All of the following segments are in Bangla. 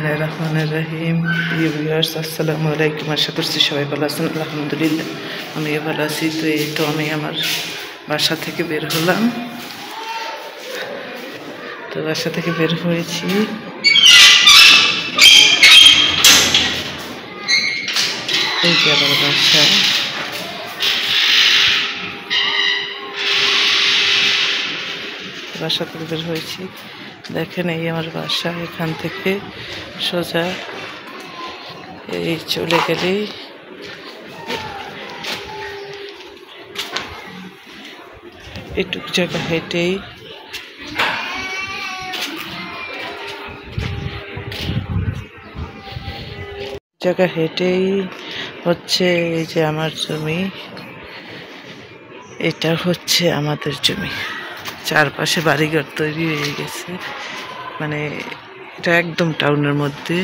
বিসমিল্লাহির রহমানির রহিম। প্রিয় ভিউয়ার্স, আসসালামু আলাইকুম। আশা করছি সবাই ভালো আছেন। আলহামদুলিল্লাহ আমিও ভালো আছি। তো আমি আমার বাসা থেকে বের হলাম। তো বাসা থেকে বের হয়েছি, এই যে আমার বাসা। বাসা থেকে বের হয়েছি, দেখেন এই আমার বাসা। এখান থেকে সোজা এই চলে গেলেই এটুক জায়গা হেঁটেই হচ্ছে এই যে আমার জমি। এটা হচ্ছে আমাদের জমি। চারপাশে বাড়িঘর তৈরি হয়ে গেছে, মানে এটা একদম টাউনের মধ্যে।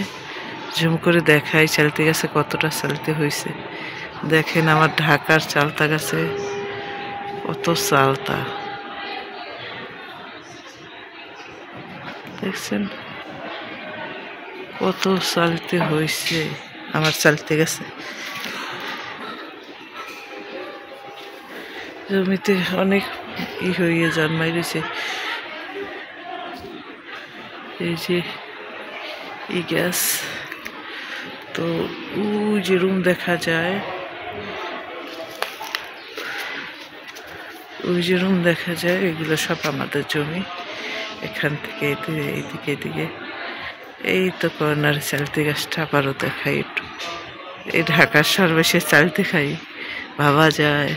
জুম করে দেখাই চালতে গেছে কতটা চালতে হয়েছে। দেখেন আমার ঢাকার চালতা গাছে কত চালতা, দেখছেন কত চালতে হয়েছে আমার চালতে গেছে। জমিতে অনেক হয়ে জন্মাই রয়েছে। এই যে গ্যাস, তো ওই যে রুম দেখা যায়, এগুলো সব আমাদের জমি। এখান থেকে এইদিকে এই তো কর্নার চালতে গাছটা আবারও দেখাই একটু। এই ঢাকার সর্বশেষ চালতে খাই, ভাবা যায়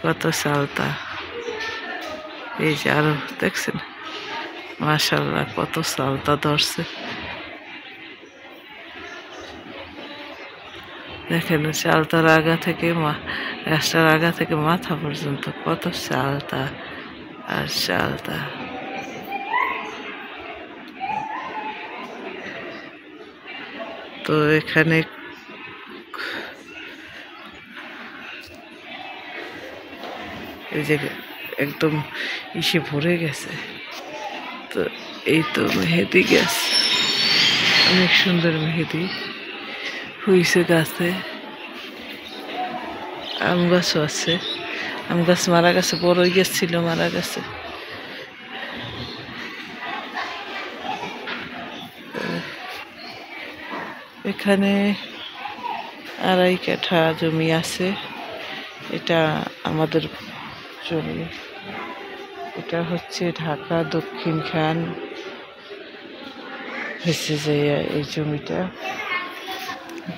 কত চালতা। এই যে আরো দেখছেন, মাশাআল্লাহ কত চালতা ধরছে। দেখেন চালতার আগা থেকে গাছটার আগা থেকে মাথা পর্যন্ত কত চালতা আর চালতা। তো এখানে এই যে একদম ভরে গেছে। তো এই তো মেহেদি গাছ, অনেক সুন্দর মেহেদি হয়েছে গাছে। আম গাছও আছে, আম গাছ মারা গেছে, বড় গাছ ছিল মারা গেছে। এখানে 2.5 কাঠা জমি আছে, এটা আমাদের জমি। এটা হচ্ছে ঢাকা দক্ষিণ খান হয়েছে যে এই জমিটা।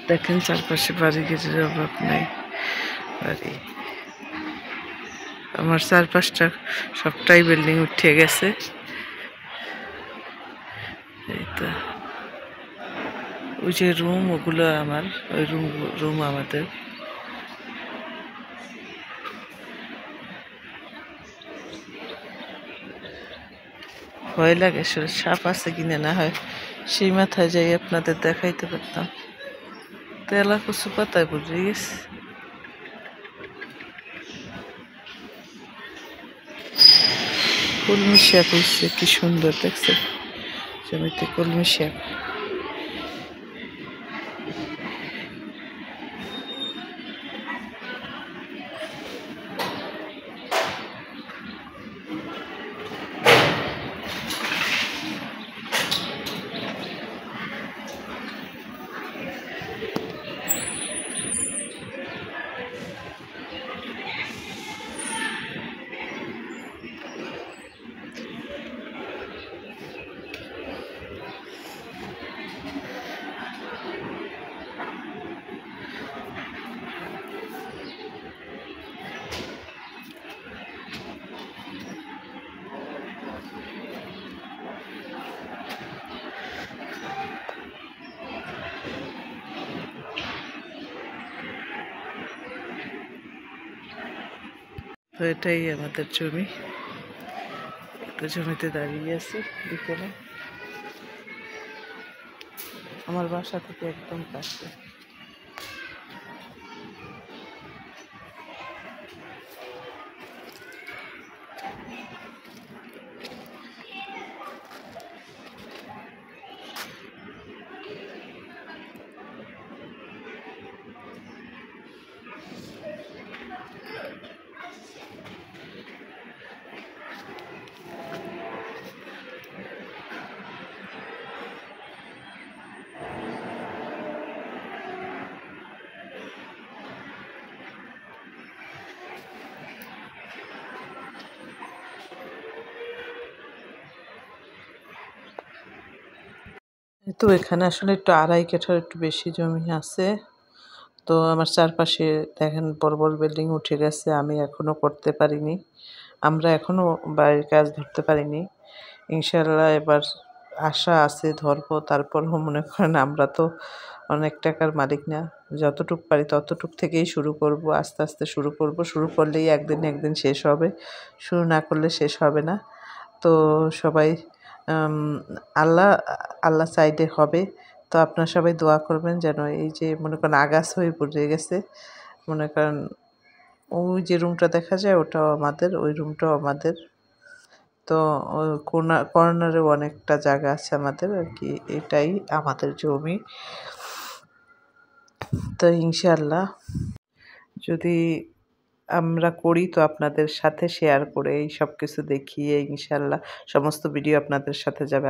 দেখেন চারপাশে বাড়ি ঘেরের অভাব নাই। বাড়ি আমার চারপাশটা সবটাই বিল্ডিং উঠে গেছে। এই তো ওই যে রুম, ওগুলো আমার, ওই রুম আমাদের। ভয় লাগে, সাপ আছে কিনে, না হয় সেই মাথায় যাই আপনাদের দেখাইতে পারতাম। তেলা কচু পাতায় বুঝে গেছে। কলমি শাক হয়েছে, কি সুন্দর দেখছে জমিতে কলমি শাক। তো এটাই আমাদের জমি। তো জমিতে দাঁড়িয়ে আছি বিকেলে, আমার বাসা থেকে একদম কাছে। তো এখানে আসলে একটু 2.5 কাঠার একটু বেশি জমি আছে। তো আমার চারপাশে দেখেন বড়, বড় বিল্ডিং উঠে গেছে। আমি এখনো করতে পারিনি। আমরা এখনো বাড়ির কাজ ধরতে পারিনি। ইনশাআল্লাহ এবার আশা আছে ধরবো। তারপরেও মনে করেন আমরা তো অনেক টাকার মালিক না। যতটুক পারি ততটুক থেকেই শুরু করব। আস্তে, আস্তে শুরু করব। শুরু করলেই একদিন না একদিন শেষ হবে। শুরু না করলে শেষ হবে না। তো সবাই আম আল্লাহ আল্লাহ চাইলে হবে। তো আপনারা সবাই দোয়া করবেন যেন এই যে মনে করেন আগাছা হয়ে পড়ে গেছে। মনে করেন ওই যে রুমটা দেখা যায় ওটাও আমাদের, ওই রুমটাও আমাদের। তো ও কর্নারেও অনেকটা জায়গা আছে আমাদের আরকি। এটাই আমাদের জমি। তো ইনশাআল্লাহ যদি আমরা করি তো আপনাদের সাথে শেয়ার করে এই সবকিছু দেখিয়ে ইনশাআল্লাহ সমস্ত ভিডিও আপনাদের সাথে যাবে।